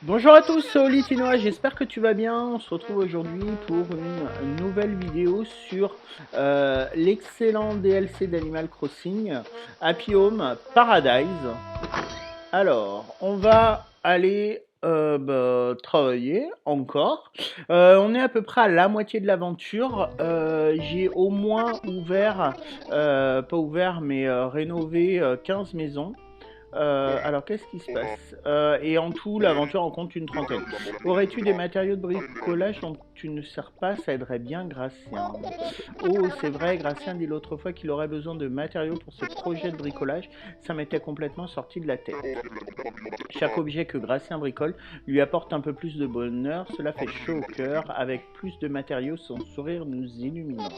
Bonjour à tous, c'est Olitinoa, j'espère que tu vas bien. On se retrouve aujourd'hui pour une nouvelle vidéo sur l'excellent DLC d'Animal Crossing, Happy Home Paradise. Alors, on va aller travailler encore. On est à peu près à la moitié de l'aventure. J'ai au moins ouvert, pas ouvert, mais rénové 15 maisons. Alors, qu'est-ce qui se passe? Et en tout, l'aventure en compte une trentaine. Aurais-tu des matériaux de bricolage dont tu ne sers pas? Ça aiderait bien Gratien. Oh, c'est vrai, Gratien dit l'autre fois qu'il aurait besoin de matériaux pour ses projets de bricolage. Ça m'était complètement sorti de la tête. Chaque objet que Gratien bricole lui apporte un peu plus de bonheur. Cela fait chaud au cœur. Avec plus de matériaux, son sourire nous illuminera.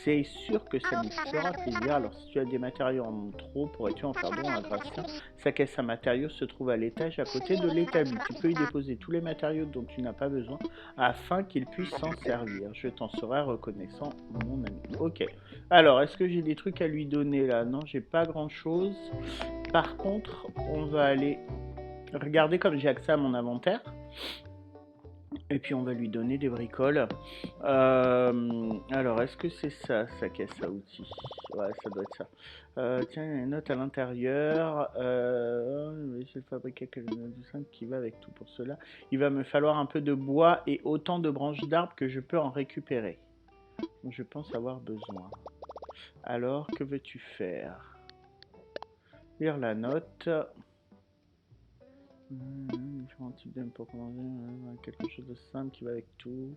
C'est sûr que ça lui fera plaisir. Alors, si tu as des matériaux en trop, pourrais-tu en faire don à Gratien? Sa caisse à matériaux se trouve à l'étage à côté de l'établi. Tu peux y déposer tous les matériaux dont tu n'as pas besoin afin qu'il puisse s'en servir. Je t'en serai reconnaissant, mon ami. Ok. Alors, est-ce que j'ai des trucs à lui donner là? Non, j'ai pas grand-chose. Par contre, on va aller regarder comme j'ai accès à mon inventaire. Et puis on va lui donner des bricoles. Alors, est-ce que c'est ça, sa caisse à outils? Ouais, ça doit être ça. Tiens, il y a une note à l'intérieur. J'ai fabriqué quelque chose de simple qui va avec tout pour cela. Il va me falloir un peu de bois et autant de branches d'arbres que je peux en récupérer. Je pense avoir besoin. Alors, que veux-tu faire? Lire la note. Différents types d'aimes pour commander. Quelque chose de simple qui va avec tout.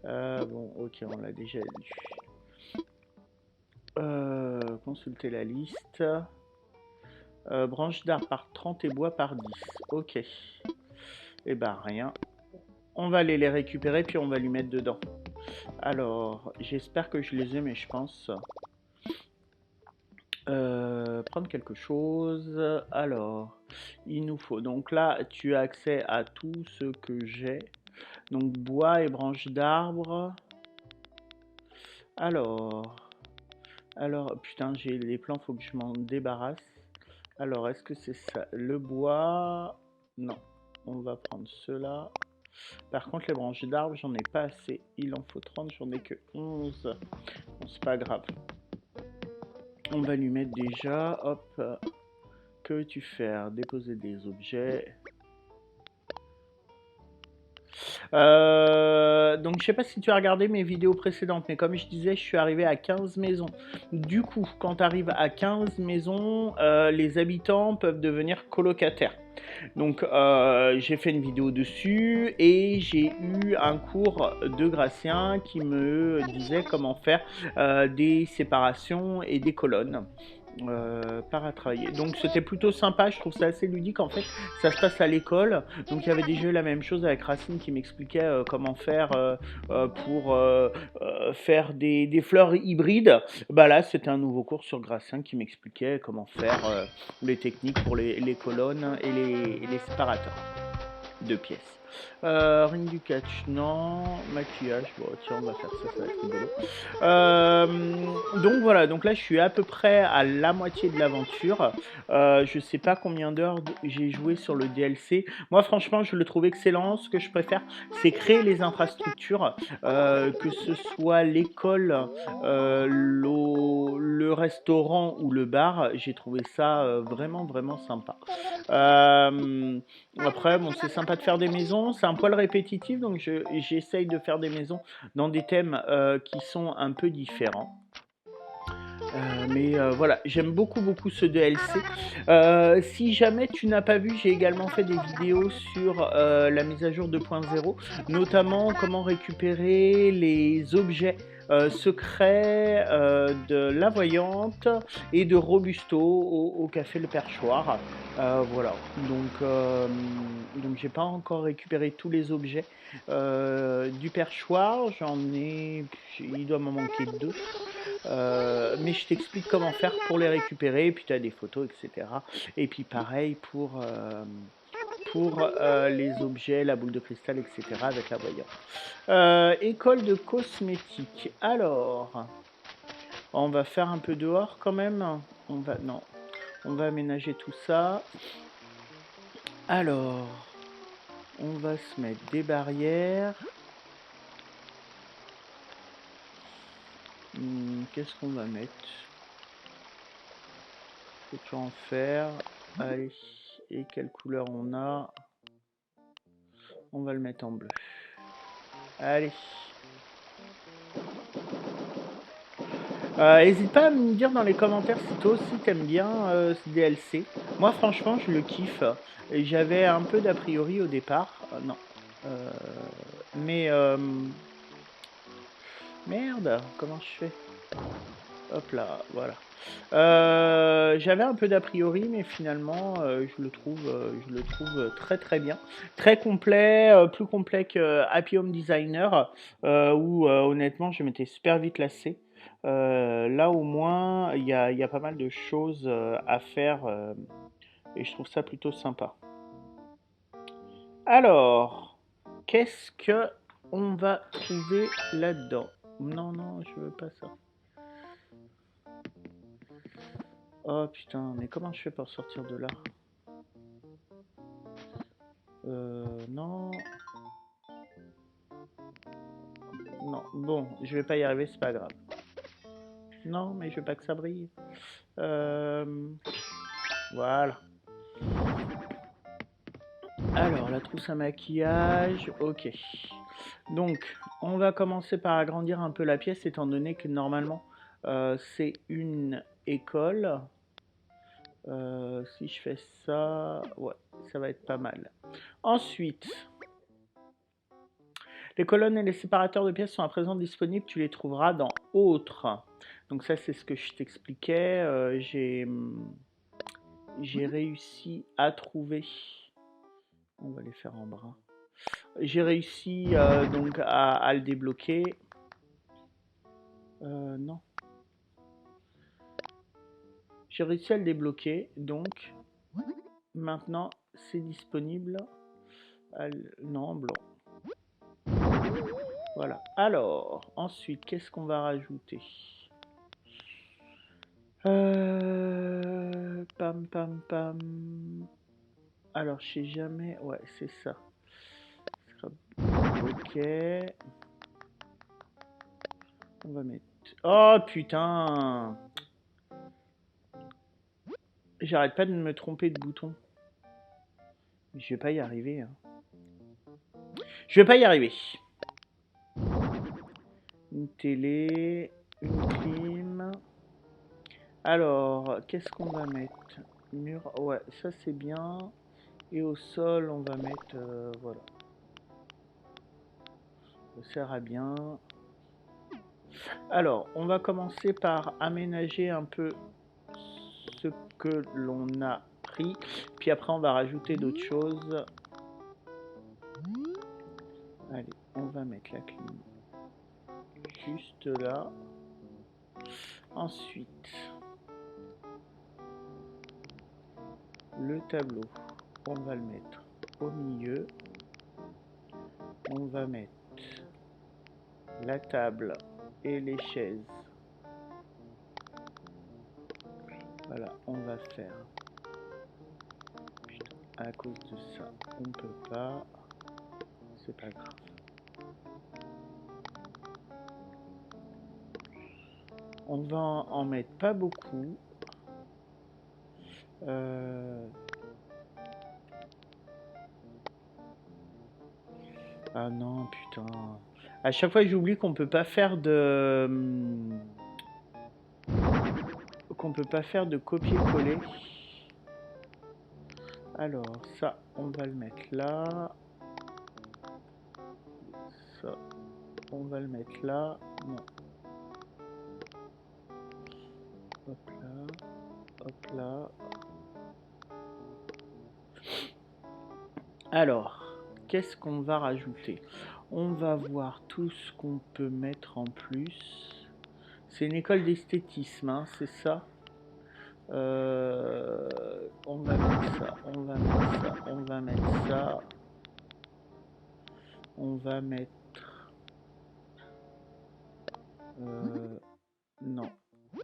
Bon, ok, on l'a déjà lu. Consulter la liste. Branche d'arbre par 30 et bois par 10. Ok. Et bah rien. On va aller les récupérer puis on va lui mettre dedans. Alors, j'espère que je les ai, mais je pense. Prendre quelque chose. Alors, il nous faut. Donc là, tu as accès à tout ce que j'ai. Donc bois et branches d'arbres. Alors, putain, j'ai les plants, faut que je m'en débarrasse. Alors, est-ce que c'est ça? Le bois? Non. On va prendre cela. Par contre, les branches d'arbres, j'en ai pas assez. Il en faut 30, j'en ai que 11. Bon, c'est pas grave. On va lui mettre déjà. Hop. Que veux-tu faire? Déposer des objets. Donc je sais pas si tu as regardé mes vidéos précédentes, mais comme je disais, je suis arrivé à 15 maisons. Du coup, quand tu arrives à 15 maisons, les habitants peuvent devenir colocataires. Donc j'ai fait une vidéo dessus et j'ai eu un cours de Gratien qui me disait comment faire des séparations et des colonnes. Par à travailler. Donc c'était plutôt sympa, je trouve ça assez ludique en fait. Ça se passe à l'école, donc il y avait déjà eu la même chose avec Racine qui m'expliquait comment faire pour faire des fleurs hybrides. Bah là c'était un nouveau cours sur Gracien qui m'expliquait comment faire les techniques pour les colonnes et les séparateurs de pièces. Ring du catch, non. Maquillage, bon tiens on va faire ça, ça va être rigolo. Donc voilà, donc là je suis à peu près à la moitié de l'aventure. Je sais pas combien d'heures j'ai joué sur le DLC. Moi franchement je le trouve excellent. Ce que je préfère c'est créer les infrastructures, que ce soit l'école, le restaurant ou le bar. J'ai trouvé ça vraiment vraiment sympa. Après bon c'est sympa de faire des maisons, c'est un poil répétitif donc j'essaye de faire des maisons dans des thèmes qui sont un peu différents. Mais voilà, j'aime beaucoup beaucoup ce DLC. Si jamais tu n'as pas vu, j'ai également fait des vidéos sur la mise à jour 2.0, notamment comment récupérer les objets secrets de la voyante et de Robusto au café Le Perchoir. Voilà, donc j'ai pas encore récupéré tous les objets du perchoir, il doit m'en manquer deux. Mais je t'explique comment faire pour les récupérer, et puis tu as des photos, etc. Et puis pareil pour les objets, la boule de cristal, etc. avec la voyante. École de cosmétiques. Alors, on va faire un peu dehors quand même. On va aménager tout ça. Alors, On va se mettre des barrières. Qu'est-ce qu'on va mettre? Faut-tu en faire? Allez. Et quelle couleur on a? On va le mettre en bleu. Allez. N'hésite pas à me dire dans les commentaires si toi aussi t'aimes bien ce DLC. Moi franchement je le kiffe. J'avais un peu d'a priori au départ. Non. Mais merde, comment je fais? Hop là, voilà. J'avais un peu d'a priori, mais finalement je le trouve très très bien. Très complet, plus complet que Happy Home Designer, où honnêtement je m'étais super vite lassé. Là au moins il y a pas mal de choses à faire et je trouve ça plutôt sympa. Alors, qu'est-ce que on va trouver là-dedans? Non, non, je veux pas ça. Oh putain, mais comment je fais pour sortir de là? Non. Non, bon, je vais pas y arriver, c'est pas grave. Non, mais je veux pas que ça brille. Voilà. Alors, la trousse à maquillage, ok. Donc, on va commencer par agrandir un peu la pièce, étant donné que normalement, c'est une école. Si je fais ça, ouais, ça va être pas mal. Ensuite, les colonnes et les séparateurs de pièces sont à présent disponibles, tu les trouveras dans Autres. Donc ça, c'est ce que je t'expliquais. J'ai réussi à trouver... On va les faire en brun. J'ai réussi donc à le débloquer. Non. J'ai réussi à le débloquer, donc maintenant c'est disponible. Non, en blanc. Voilà. Alors, ensuite, qu'est-ce qu'on va rajouter? Pam pam pam. Alors, je sais jamais. Ouais, c'est ça. Ok. On va mettre. Oh putain! J'arrête pas de me tromper de bouton. Je vais pas y arriver. Hein. Je vais pas y arriver. Une télé, une clim. Alors, qu'est-ce qu'on va mettre? Mur. Ouais, ça c'est bien. Et au sol, on va mettre. Voilà. Ça sert à bien. Alors, on va commencer par aménager un peu ce que l'on a pris. Puis après, on va rajouter d'autres choses. Allez, on va mettre la clim juste là. Ensuite, le tableau, on va le mettre au milieu. On va mettre la table et les chaises. Voilà, on va faire. Putain, à cause de ça, on peut pas. C'est pas grave. On va en mettre pas beaucoup. Ah non, putain. À chaque fois, j'oublie qu'on peut pas faire de... qu'on peut pas faire de copier-coller. Alors, ça, on va le mettre là. Ça, on va le mettre là. Non. Hop là. Hop là. Alors, qu'est-ce qu'on va rajouter? On va voir tout ce qu'on peut mettre en plus. C'est une école d'esthétisme, hein, c'est ça? On va mettre ça, on va mettre ça, on va mettre ça. On va mettre... non,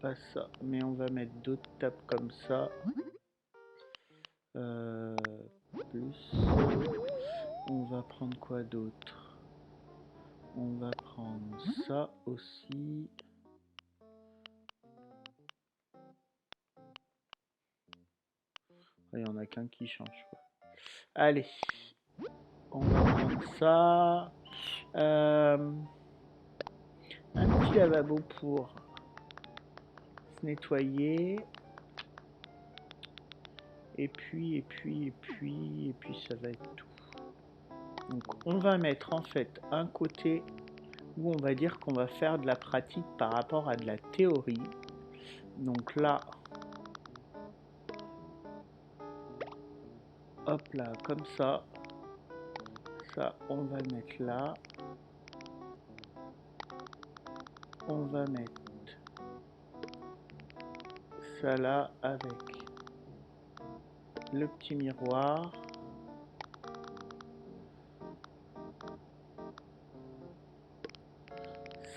pas ça. Mais on va mettre d'autres tables comme ça. Plus... On va prendre quoi d'autre? On va prendre ça aussi. Il n'y en a qu'un qui change, quoi. Allez, on va prendre ça. Un petit lavabo pour se nettoyer. Et puis ça va être tout. Donc on va mettre en fait un côté où on va dire qu'on va faire de la pratique par rapport à de la théorie. Donc là, hop là, comme ça. Ça, on va le mettre là. On va mettre ça là avec le petit miroir.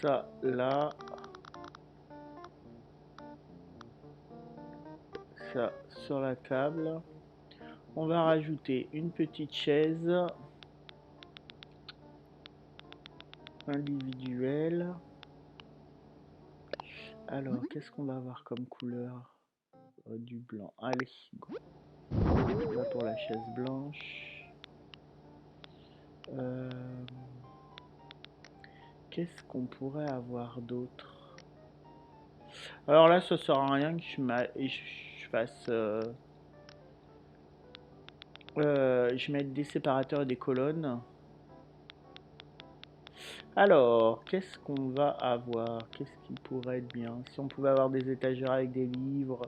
Ça là. Ça sur la table. On va rajouter une petite chaise individuelle. Alors, qu'est-ce qu'on va avoir comme couleur? Du blanc. Allez, go. Là pour la chaise blanche. Qu'est-ce qu'on pourrait avoir d'autre? Alors là, ça sert à rien que je fasse... je mette des séparateurs et des colonnes. Alors, qu'est-ce qu'on va avoir? Qu'est-ce qui pourrait être bien? Si on pouvait avoir des étagères avec des livres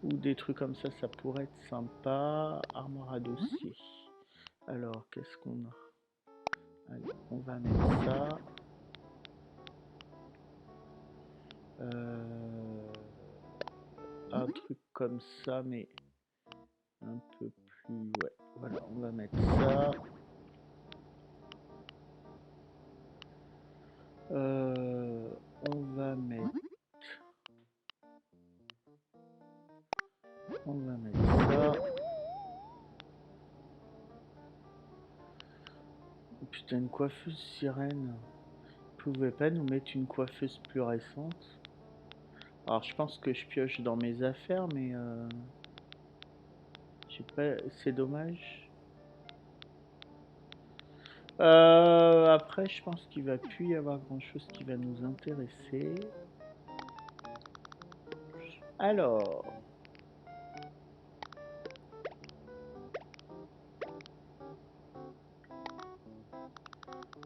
ou des trucs comme ça pourrait être sympa. Armoire à dossier. Alors, qu'est-ce qu'on a? Allez, on va mettre ça. Un truc comme ça, mais un peu plus... Ouais, voilà, on va mettre ça. On va mettre ça. Oh, putain, une coiffeuse sirène. Vous pouvez pas nous mettre une coiffeuse plus récente? Alors je pense que je pioche dans mes affaires, mais je sais pas, c'est dommage. Après je pense qu'il va plus y avoir grand chose qui va nous intéresser. Alors,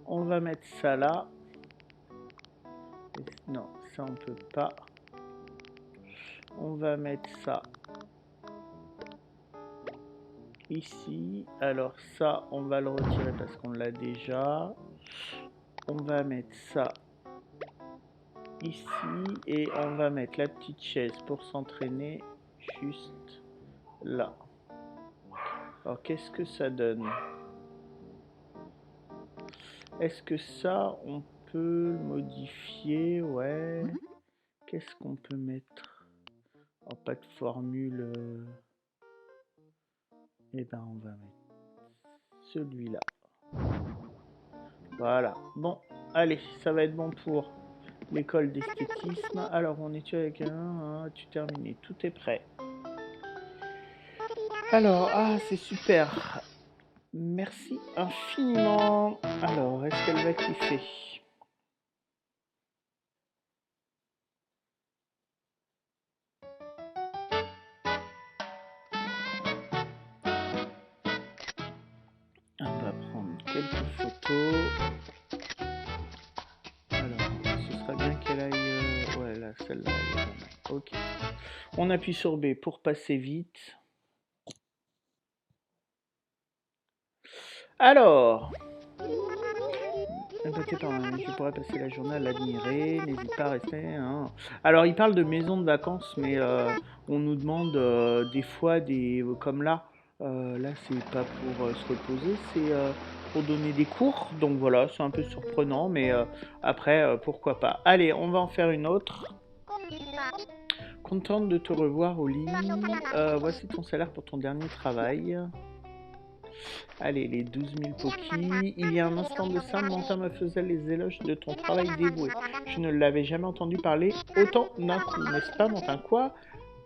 on va mettre ça là. Non, ça on peut pas. On va mettre ça ici. Alors ça, on va le retirer parce qu'on l'a déjà. On va mettre ça ici et on va mettre la petite chaise pour s'entraîner juste là. Alors qu'est-ce que ça donne? Est-ce que ça on peut le modifier? Ouais. Qu'est-ce qu'on peut mettre? Alors pas de formule. Et ben on va mettre celui-là. Voilà. Bon, allez, ça va être bon pour l'école d'esthétisme. Alors on est avec un, tu terminé, tout est prêt. Alors, ah c'est super. Merci infiniment. Alors, est-ce qu'elle va kiffer? On va prendre quelques photos. Alors, ce serait bien qu'elle aille... ouais, là, celle-là, elle est pas mal. Ok. On appuie sur B pour passer vite. Alors... je pourrais passer la journée à l'admirer, n'hésite pas à rester. Hein. Alors, il parle de maison de vacances, mais on nous demande des fois, comme là, là, c'est pas pour se reposer, c'est pour donner des cours. Donc voilà, c'est un peu surprenant, mais après, pourquoi pas. Allez, on va en faire une autre. Contente de te revoir au lit. Voici ton salaire pour ton dernier travail. Allez, les 12 000 Poki. Il y a un instant de ça, Mantin me faisait les éloges de ton travail dévoué. Je ne l'avais jamais entendu parler autant d'un coup, n'est-ce pas, Mantin? Quoi?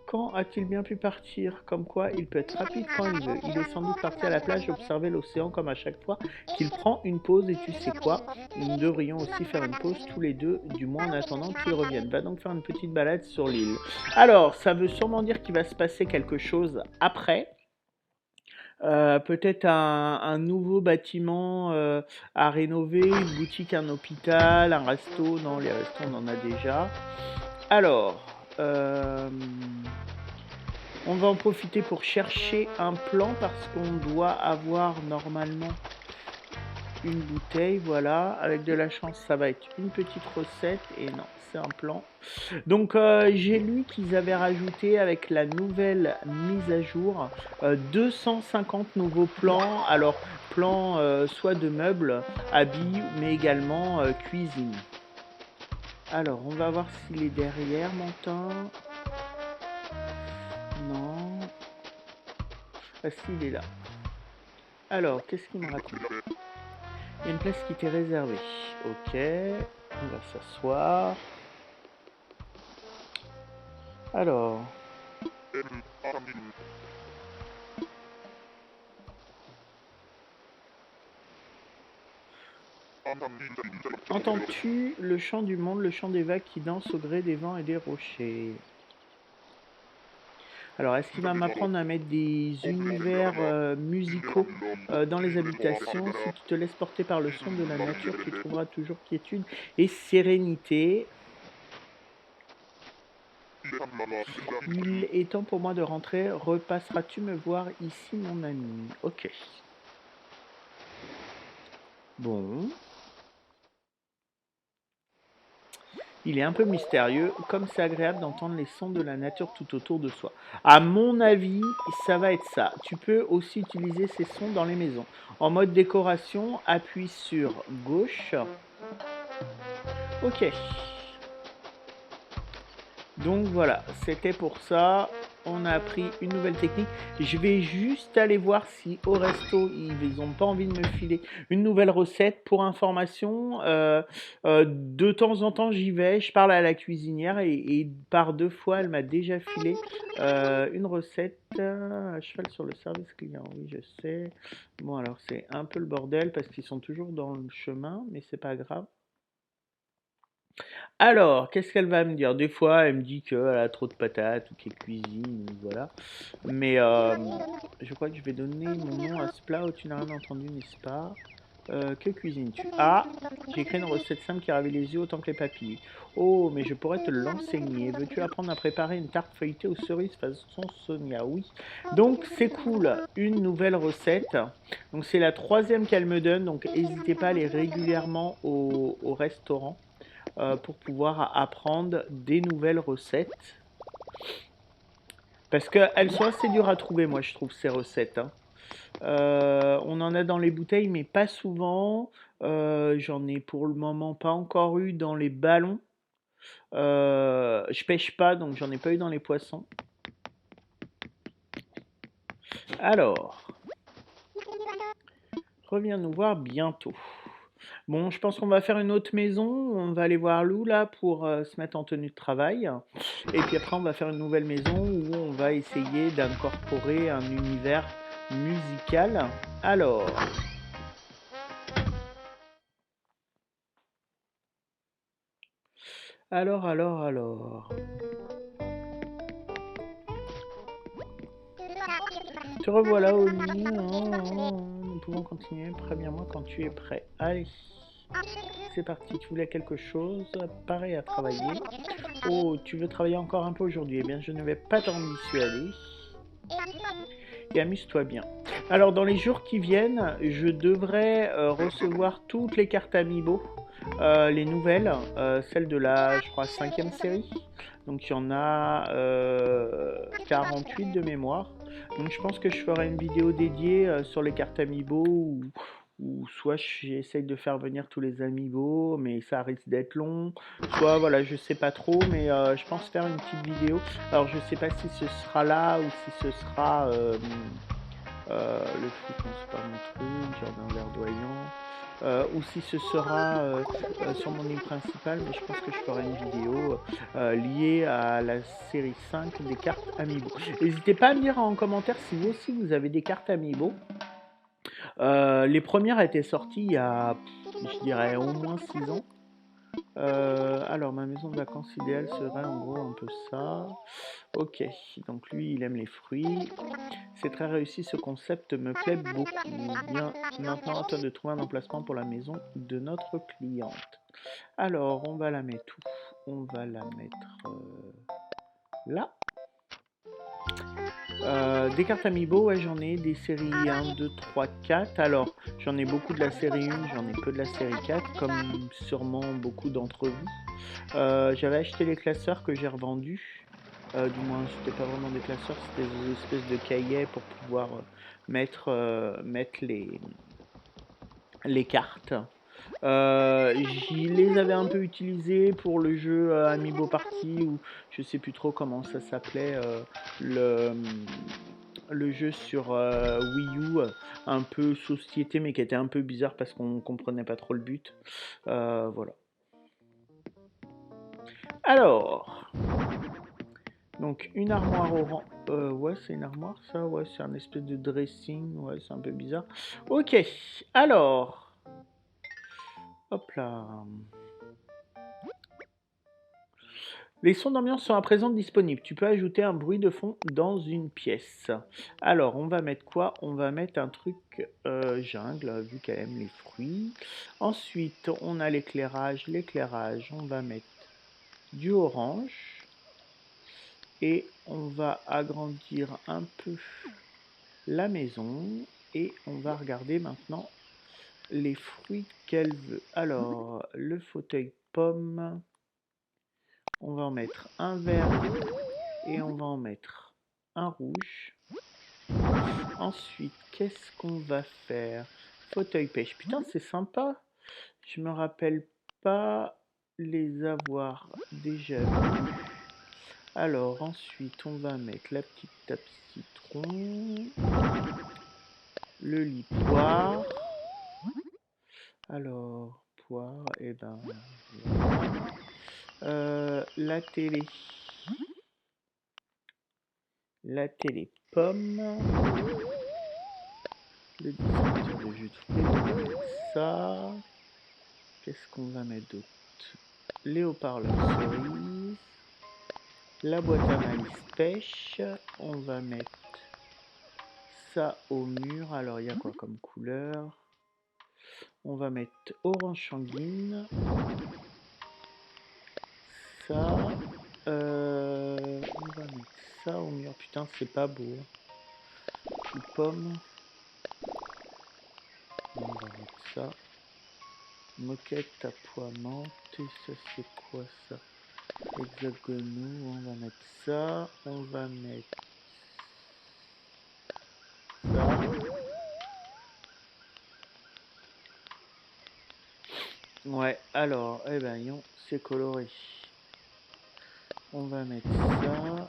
Quand a-t-il bien pu partir? Comme quoi, il peut être rapide quand il veut. Il est sans doute parti à la plage observer l'océan comme à chaque fois qu'il prend une pause. Et tu sais quoi? Nous devrions aussi faire une pause tous les deux, du moins en attendant qu'il revienne. Va donc faire une petite balade sur l'île. Alors, ça veut sûrement dire qu'il va se passer quelque chose après. Peut-être un nouveau bâtiment à rénover, une boutique, un hôpital, un resto. Non, les restos, on en a déjà. Alors, on va en profiter pour chercher un plan parce qu'on doit avoir normalement une bouteille, voilà. Avec de la chance, ça va être une petite recette et non, c'est un plan. Donc j'ai lu qu'ils avaient rajouté avec la nouvelle mise à jour 250 nouveaux plans. Alors plans soit de meubles, habits, mais également cuisine. Alors on va voir s'il est derrière, Mantin. Non. Ah si, il est là. Alors, qu'est-ce qu'il me raconte? Il y a une place qui t'est réservée. Ok, on va s'asseoir. Alors. Entends-tu le chant du monde, le chant des vagues qui dansent au gré des vents et des rochers? Alors, est-ce qu'il va m'apprendre à mettre des univers musicaux dans les habitations? Si tu te laisses porter par le son de la nature, tu trouveras toujours quiétude et sérénité. Il est temps pour moi de rentrer. Repasseras-tu me voir ici, mon ami? Ok. Bon. Il est un peu mystérieux, comme c'est agréable d'entendre les sons de la nature tout autour de soi. À mon avis, ça va être ça. Tu peux aussi utiliser ces sons dans les maisons. En mode décoration, appuie sur gauche. Ok. Donc voilà, c'était pour ça. On a appris une nouvelle technique. Je vais juste aller voir si au resto, ils n'ont pas envie de me filer une nouvelle recette. Pour information, de temps en temps, j'y vais, je parle à la cuisinière et par 2 fois, elle m'a déjà filé une recette à cheval sur le service client. Oui, je sais. Bon, alors c'est un peu le bordel parce qu'ils sont toujours dans le chemin, mais c'est pas grave. Alors, qu'est-ce qu'elle va me dire? Des fois, elle me dit qu'elle a trop de patates ou qu'elle cuisine, ou voilà. Mais je crois que je vais donner mon nom à ce plat où tu n'as rien entendu, n'est-ce pas? Que cuisines-tu? Ah, j'ai écrit une recette simple qui ravit les yeux autant que les papilles. Oh, mais je pourrais te l'enseigner. Veux-tu apprendre à préparer une tarte feuilletée aux cerises façon Sonia? Oui. Donc, c'est cool. Une nouvelle recette. Donc, c'est la 3e qu'elle me donne. Donc, n'hésitez pas à aller régulièrement au restaurant pour pouvoir apprendre des nouvelles recettes. Parce qu'elles sont assez dures à trouver, moi, je trouve, ces recettes. Hein. On en a dans les bouteilles, mais pas souvent. J'en ai pour le moment pas encore eu dans les ballons. Je pêche pas, donc j'en ai pas eu dans les poissons. Alors, reviens nous voir bientôt. Bon, je pense qu'on va faire une autre maison. On va aller voir Lou là pour se mettre en tenue de travail. Et puis après, on va faire une nouvelle maison où on va essayer d'incorporer un univers musical. Alors. Alors. Te revoilà au lit. Nous pouvons continuer. Préviens-moi quand tu es prêt. Allez. C'est parti, tu voulais quelque chose, pareil à travailler. Oh, tu veux travailler encore un peu aujourd'hui? Eh bien, je ne vais pas t'en dissuader. Et amuse-toi bien. Alors, dans les jours qui viennent, je devrais recevoir toutes les cartes Amiibo, les nouvelles, celles de la, je crois, 5e série. Donc, il y en a 48 de mémoire. Donc, je pense que je ferai une vidéo dédiée sur les cartes Amiibo ou soit j'essaye de faire venir tous les amiibo, mais ça risque d'être long, soit voilà, je sais pas trop, mais je pense faire une petite vidéo. Alors je sais pas si ce sera là ou si ce sera Le foot, non, c'est pas mon truc. Jardin verdoyant. Ou si ce sera sur mon île principale, mais je pense que je ferai une vidéo liée à la série 5 des cartes Amiibo. N'hésitez pas à me dire en commentaire si vous aussi vous avez des cartes Amiibo. Les premières étaient sorties il y a, je dirais, au moins 6 ans. Alors, ma maison de vacances idéale serait en gros un peu ça. Ok, donc lui, il aime les fruits. C'est très réussi, ce concept me plaît beaucoup. Bien, maintenant à toi de trouver un emplacement pour la maison de notre cliente. Alors, on va la mettre où? On va la mettre là. Des cartes Amiibo, ouais, j'en ai des séries 1, 2, 3, 4. Alors, j'en ai beaucoup de la série 1, j'en ai peu de la série 4, comme sûrement beaucoup d'entre vous. J'avais acheté les classeurs que j'ai revendus. Du moins, c'était pas vraiment des classeurs, c'était des espèces de cahiers pour pouvoir mettre les cartes. J'y les avais un peu utilisés pour le jeu Amiibo Party, ou je sais plus trop comment ça s'appelait, le, le jeu sur Wii U, un peu société, mais qui était un peu bizarre parce qu'on comprenait pas trop le but. Voilà. Alors, donc une armoire orange. Ouais, c'est une armoire ça, ouais, c'est un espèce de dressing, ouais, c'est un peu bizarre. Ok, alors, hop là. Les sons d'ambiance sont à présent disponibles. Tu peux ajouter un bruit de fond dans une pièce. Alors, on va mettre quoi? On va mettre un truc jungle, vu qu'elle aime les fruits. Ensuite, on a l'éclairage. L'éclairage, on va mettre du orange. Et on va agrandir un peu la maison. Et on va regarder maintenant les fruits qu'elle veut. Alors, le fauteuil pomme. On va en mettre un vert et on va en mettre un rouge. Ensuite, qu'est-ce qu'on va faire? Fauteuil pêche. Putain, c'est sympa. Je me rappelle pas les avoir déjà vus. Alors, ensuite, on va mettre la petite tape citron. Le lit poire. Alors, poire, et ben voilà. La télé. La télé pomme. Le distributeur de jus de fruits, on va mettre ça. Qu'est-ce qu'on va mettre d'autre? Les haut-parleurs cerises. La boîte à malice pêche. On va mettre ça au mur. Alors, il y a quoi comme couleur? On va mettre orange sanguine. Ça. On va mettre ça au mur. Putain, c'est pas beau. Puis pomme. On va mettre ça. Moquette à pois menthe. Et ça, c'est quoi ça? Hexagonaux. On va mettre ça. On va mettre ça. Ouais, alors, eh ben, yon, c'est coloré. On va mettre ça.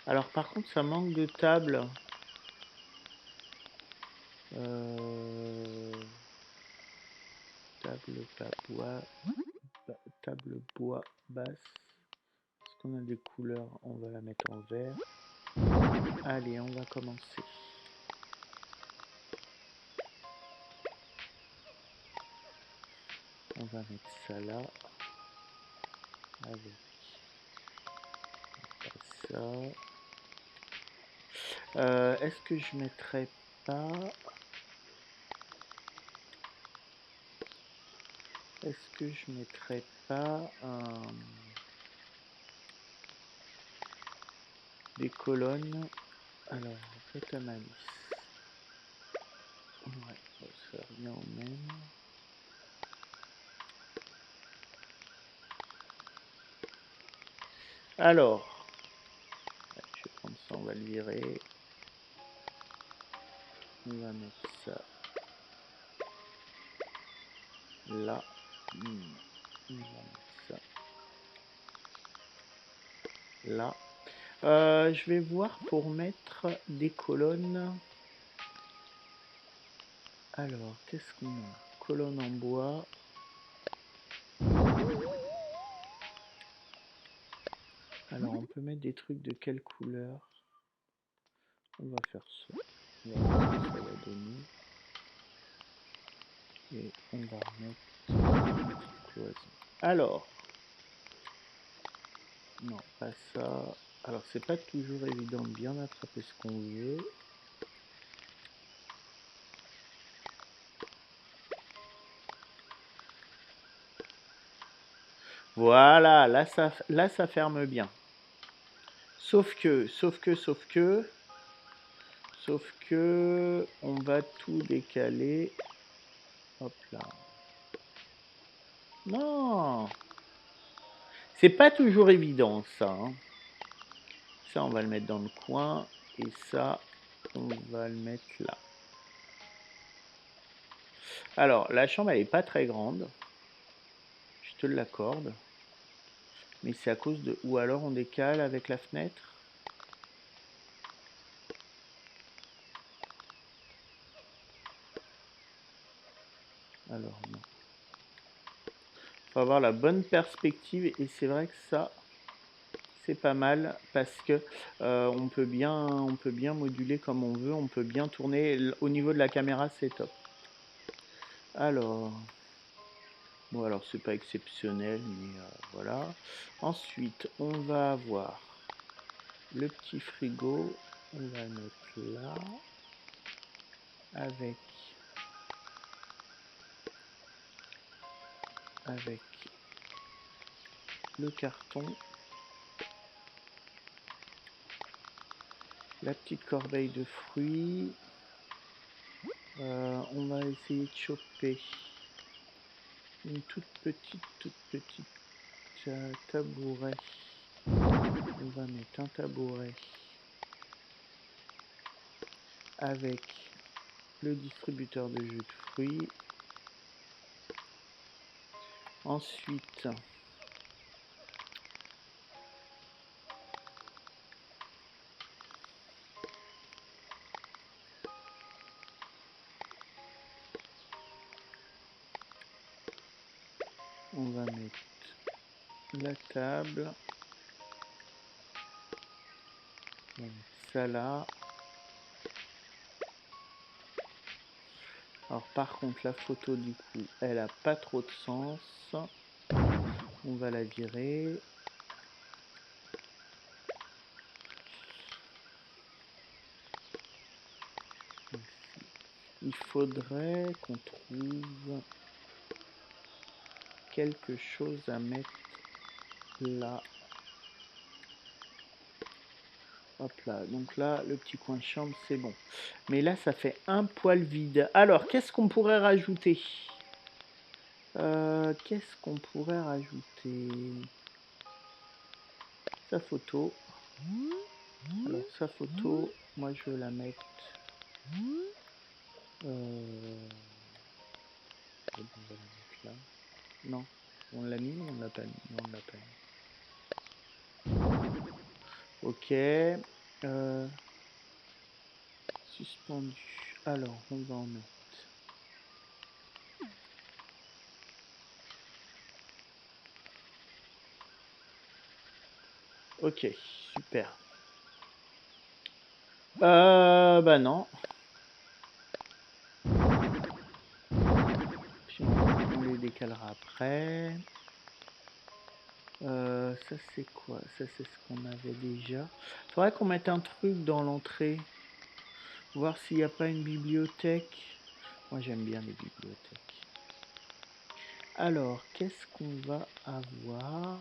Alors, par contre, ça manque de table. Table pas bois. Table bois basse. Est-ce qu'on a des couleurs? On va la mettre en vert. Allez, on va commencer. On va mettre ça là. Avec ça. Est-ce que je mettrais pas... Est-ce que je mettrais pas des colonnes? Alors, boîte à malice. Ouais, ça revient au même. Alors, je vais prendre ça, on va le virer. On va mettre ça là. On va mettre ça là. Je vais voir pour mettre des colonnes. Alors, qu'est-ce qu'on a? Colonne en bois. Alors, on peut mettre des trucs de quelle couleur? On va faire ça. On va voir ce que ça va donner. Et on va remettre une petite cloison. Alors, non, pas ça. Alors, c'est pas toujours évident de bien attraper ce qu'on veut. Voilà, là ça ferme bien. Sauf que, on va tout décaler. Hop là. Non, c'est pas toujours évident ça. Hein. Ça, on va le mettre dans le coin. Et ça, on va le mettre là. Alors, la chambre, elle est pas très grande. Je te l'accorde. Mais c'est à cause de... Ou alors on décale avec la fenêtre. Alors, non. Faut avoir la bonne perspective. Et c'est vrai que ça... c'est pas mal parce que on peut bien moduler comme on veut, on peut bien tourner au niveau de la caméra, c'est top. Alors bon, alors c'est pas exceptionnel, mais voilà. Ensuite on va avoir le petit frigo, on va le mettre là avec le carton, la petite corbeille de fruits. On va essayer de choper une toute petite tabouret. On va mettre un tabouret avec le distributeur de jus de fruits. Ensuite, on va mettre la table. On va mettre ça là. Alors par contre, la photo du coup, elle a pas trop de sens. On va la virer. Il faudrait qu'on trouve quelque chose à mettre là. Hop là, donc là, le petit coin chambre, c'est bon. Mais là, ça fait un poil vide. Alors, qu'est-ce qu'on pourrait rajouter? Qu'est-ce qu'on pourrait rajouter? Sa photo. Alors, sa photo, moi, je vais la mettre... on va la mettre là. Non, on l'a mis ou on l'a pas mis? Non, on l'a pas mis. Ok. Suspendu. Alors, on va en mettre. Ok, super. Bah non. Puis on les décalera après. Ça c'est quoi? Ça c'est ce qu'on avait déjà. Faudrait qu'on mette un truc dans l'entrée. Voir s'il n'y a pas une bibliothèque. Moi j'aime bien les bibliothèques. Alors, qu'est-ce qu'on va avoir?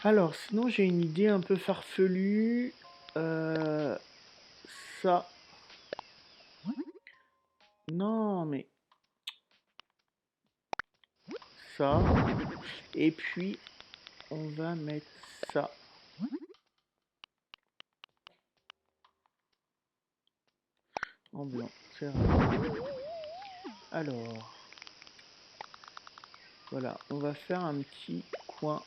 Alors, sinon j'ai une idée un peu farfelue. Ça. Non, mais... ça. Et puis, on va mettre ça. En blanc. C'est vrai. Alors... voilà, on va faire un petit coin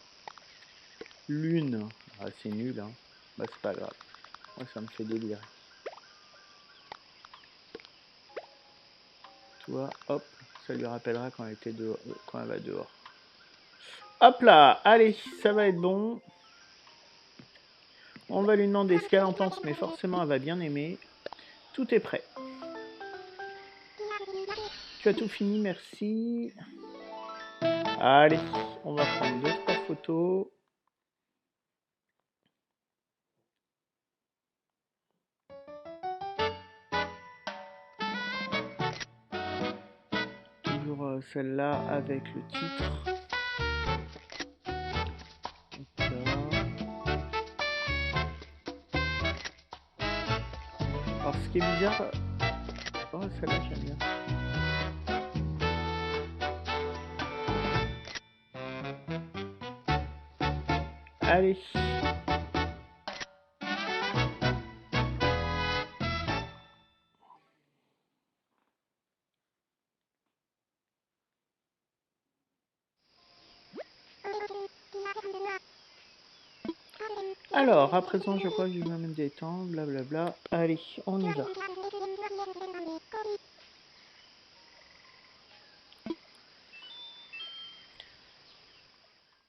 Lune. Ah, c'est nul, hein. Bah, c'est pas grave. Moi, ça me fait délirer. Tu vois, hop, ça lui rappellera quand elle était dehors, quand elle va dehors. Hop là, allez, ça va être bon. On va lui demander ce qu'elle en pense, mais forcément, elle va bien aimer. Tout est prêt. Tu as tout fini, merci. Allez, on va prendre 2-3 photos. Toujours celle-là avec le titre. Alors, ce qui est bizarre... Oh, celle-là, j'aime bien. Allez. Alors, à présent, je crois que je vais me détendre, blablabla. Allez, on y va.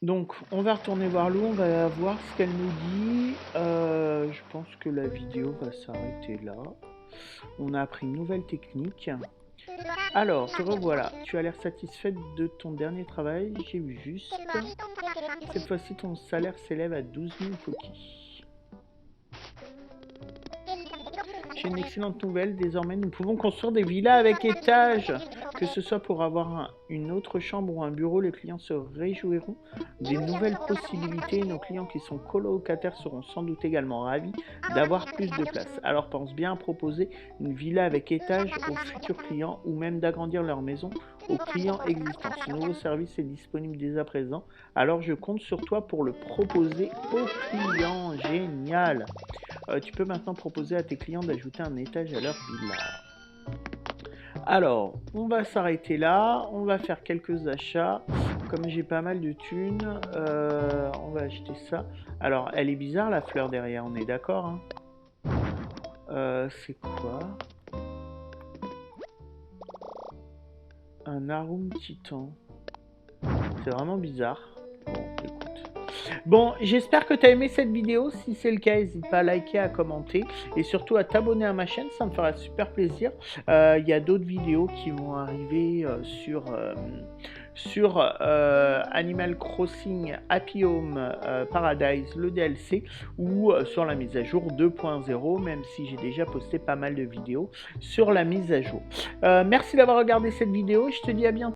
Donc, on va retourner voir Lou, on va voir ce qu'elle nous dit. Je pense que la vidéo va s'arrêter là. On a appris une nouvelle technique. Alors, te revoilà. Tu as l'air satisfaite de ton dernier travail. J'ai vu juste. Cette fois-ci, ton salaire s'élève à 12 000 Poki. J'ai une excellente nouvelle. Désormais, nous pouvons construire des villas avec étages. Que ce soit pour avoir une autre chambre ou un bureau, les clients se réjouiront des nouvelles possibilités. Nos clients qui sont colocataires seront sans doute également ravis d'avoir plus de place. Alors pense bien à proposer une villa avec étage aux futurs clients ou même d'agrandir leur maison aux clients existants. Ce nouveau service est disponible dès à présent. Alors je compte sur toi pour le proposer aux clients. Génial! Tu peux maintenant proposer à tes clients d'ajouter un étage à leur villa. Alors, on va s'arrêter là, on va faire quelques achats. Comme j'ai pas mal de thunes, on va acheter ça. Alors, elle est bizarre la fleur derrière, on est d'accord, hein. C'est quoi? Un Arum Titan. C'est vraiment bizarre. Bon, écoute. Bon, j'espère que tu as aimé cette vidéo. Si c'est le cas, n'hésite pas à liker, à commenter et surtout à t'abonner à ma chaîne, ça me fera super plaisir. Il y a d'autres vidéos qui vont arriver sur Animal Crossing Happy Home Paradise, le DLC, ou sur la mise à jour 2.0, même si j'ai déjà posté pas mal de vidéos sur la mise à jour. Merci d'avoir regardé cette vidéo, je te dis à bientôt.